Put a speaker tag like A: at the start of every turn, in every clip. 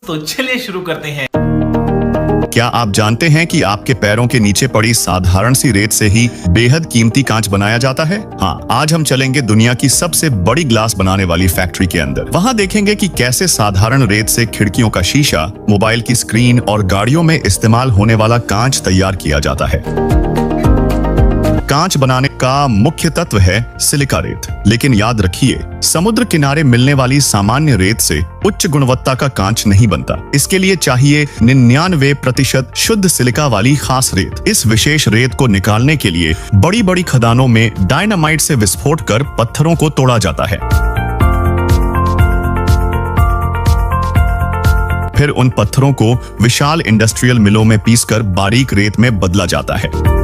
A: तो चलिए शुरू करते हैं।
B: क्या आप जानते हैं कि आपके पैरों के नीचे पड़ी साधारण सी रेत से ही बेहद कीमती कांच बनाया जाता है? हाँ, आज हम चलेंगे दुनिया की सबसे बड़ी ग्लास बनाने वाली फैक्ट्री के अंदर। वहाँ देखेंगे कि कैसे साधारण रेत से खिड़कियों का शीशा, मोबाइल की स्क्रीन और गाड़ियों में इस्तेमाल होने वाला कांच तैयार किया जाता है। कांच बनाने का मुख्य तत्व है सिलिका रेत, लेकिन याद रखिए, समुद्र किनारे मिलने वाली सामान्य रेत से उच्च गुणवत्ता का कांच नहीं बनता। इसके लिए चाहिए 99% शुद्ध सिलिका वाली खास रेत। इस विशेष रेत को निकालने के लिए बड़ी बड़ी खदानों में डायनामाइट से विस्फोट कर पत्थरों को तोड़ा जाता है। फिर उन पत्थरों को विशाल इंडस्ट्रियल मिलों में पीसकर बारीक रेत में बदला जाता है।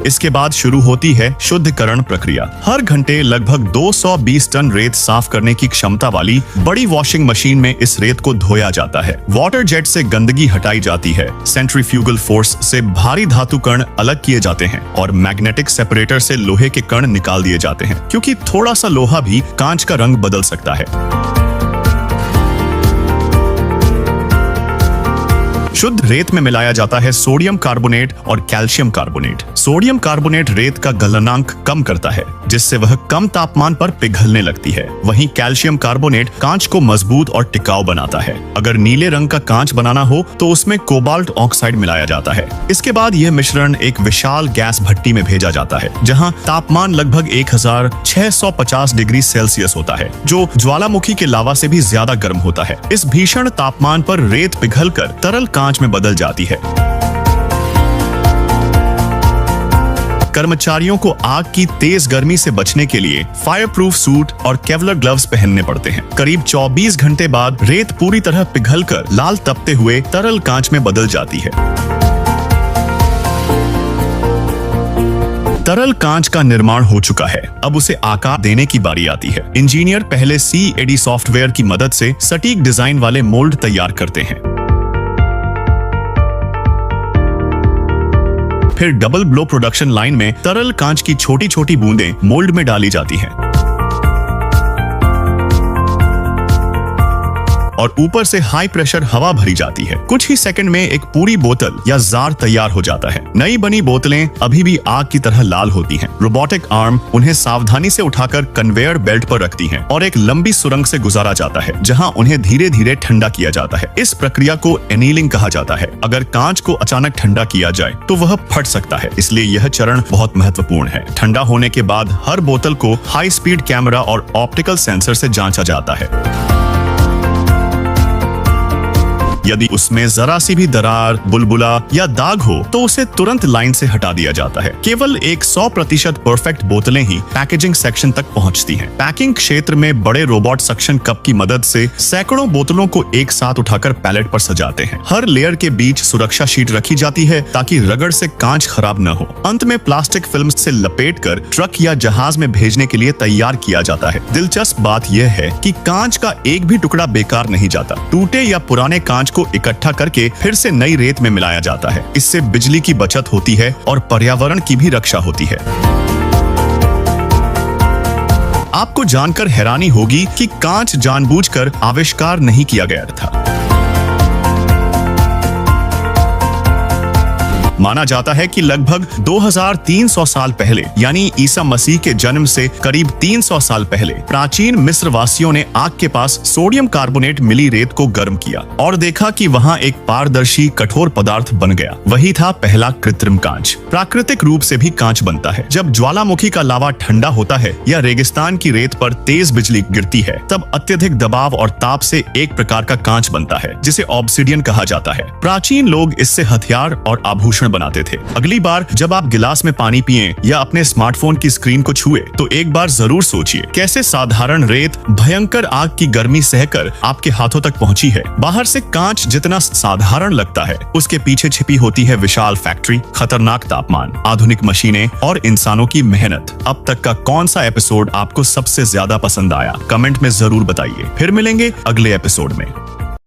B: इसके बाद शुरू होती है शुद्धिकरण प्रक्रिया। हर घंटे लगभग 220 टन रेत साफ करने की क्षमता वाली बड़ी वॉशिंग मशीन में इस रेत को धोया जाता है। वाटर जेट से गंदगी हटाई जाती है, सेंट्रीफ्यूगल फोर्स से भारी धातु कण अलग किए जाते हैं और मैग्नेटिक सेपरेटर से लोहे के कण निकाल दिए जाते हैं, क्योंकि थोड़ा सा लोहा भी कांच का रंग बदल सकता है। शुद्ध रेत में मिलाया जाता है सोडियम कार्बोनेट और कैल्शियम कार्बोनेट। सोडियम कार्बोनेट रेत का गलनांक कम करता है, जिससे वह कम तापमान पर पिघलने लगती है। वहीं कैल्शियम कार्बोनेट कांच को मजबूत और टिकाऊ बनाता है। अगर नीले रंग का कांच बनाना हो तो उसमें कोबाल्ट ऑक्साइड मिलाया जाता है। इसके बाद यह मिश्रण एक विशाल गैस भट्टी में भेजा जाता है, जहां तापमान लगभग 1650 डिग्री सेल्सियस होता है, जो ज्वालामुखी के लावा से भी ज्यादा गर्म होता है। इस भीषण तापमान पर रेत पिघलकर तरल कांच में बदल जाती है। कर्मचारियों को आग की तेज गर्मी से बचने के लिए फायरप्रूफ सूट और केवलर ग्लव्स पहनने पड़ते हैं। करीब 24 घंटे बाद रेत पूरी तरह पिघलकर लाल तपते हुए तरल कांच में बदल जाती है। तरल कांच का निर्माण हो चुका है, अब उसे आकार देने की बारी आती है। इंजीनियर पहले CAD सॉफ्टवेयर की मदद से सटीक डिजाइन वाले मोल्ड तैयार करते हैं। फिर डबल ब्लो प्रोडक्शन लाइन में तरल कांच की छोटी छोटी बूंदें मोल्ड में डाली जाती हैं और ऊपर से हाई प्रेशर हवा भरी जाती है। कुछ ही सेकंड में एक पूरी बोतल या जार तैयार हो जाता है। नई बनी बोतलें अभी भी आग की तरह लाल होती हैं। रोबोटिक आर्म उन्हें सावधानी से उठाकर कन्वेयर बेल्ट पर रखती हैं और एक लंबी सुरंग से गुजारा जाता है, जहां उन्हें धीरे धीरे ठंडा किया जाता है। इस प्रक्रिया को एनीलिंग कहा जाता है। अगर कांच को अचानक ठंडा किया जाए तो वह फट सकता है, इसलिए यह चरण बहुत महत्वपूर्ण है। ठंडा होने के बाद हर बोतल को हाई स्पीड कैमरा और ऑप्टिकल सेंसर से जांचा जाता है। यदि उसमें जरा सी भी दरार, बुलबुला या दाग हो तो उसे तुरंत लाइन से हटा दिया जाता है। केवल एक 100% परफेक्ट बोतलें ही पैकेजिंग सेक्शन तक पहुंचती हैं। पैकिंग क्षेत्र में बड़े रोबोट सक्शन कप की मदद से सैकड़ों बोतलों को एक साथ उठाकर पैलेट पर सजाते हैं। हर लेयर के बीच सुरक्षा शीट रखी जाती है ताकि रगड़ से कांच खराब न हो। अंत में प्लास्टिक फिल्म से लपेटकर ट्रक या जहाज में भेजने के लिए तैयार किया जाता है। दिलचस्प बात यह है कि कांच का एक भी टुकड़ा बेकार नहीं जाता। टूटे या पुराने कांच को इकट्ठा करके फिर से नई रेत में मिलाया जाता है। इससे बिजली की बचत होती है और पर्यावरण की भी रक्षा होती है। आपको जानकर हैरानी होगी कि कांच जानबूझकर आविष्कार नहीं किया गया था। माना जाता है कि लगभग 2300 साल पहले, यानी ईसा मसीह के जन्म से करीब 300 साल पहले, प्राचीन मिस्र वासियों ने आग के पास सोडियम कार्बोनेट मिली रेत को गर्म किया और देखा कि वहां एक पारदर्शी कठोर पदार्थ बन गया। वही था पहला कृत्रिम कांच। प्राकृतिक रूप से भी कांच बनता है। जब ज्वालामुखी का लावा ठंडा होता है या रेगिस्तान की रेत पर तेज बिजली गिरती है, तब अत्यधिक दबाव और ताप से एक प्रकार का कांच बनता है, जिसे ऑब्सिडियन कहा जाता है। प्राचीन लोग इससे हथियार और आभूषण बनाते थे। अगली बार जब आप गिलास में पानी पिएं या अपने स्मार्टफोन की स्क्रीन को छुए तो एक बार जरूर सोचिए कैसे साधारण रेत भयंकर आग की गर्मी सहकर आपके हाथों तक पहुंची है। बाहर से कांच जितना साधारण लगता है, उसके पीछे छिपी होती है विशाल फैक्ट्री, खतरनाक तापमान, आधुनिक मशीनें और इंसानों की मेहनत। अब तक का कौन सा एपिसोड आपको सबसे ज्यादा पसंद आया? कमेंट में जरूर बताइए। फिर मिलेंगे अगले एपिसोड में।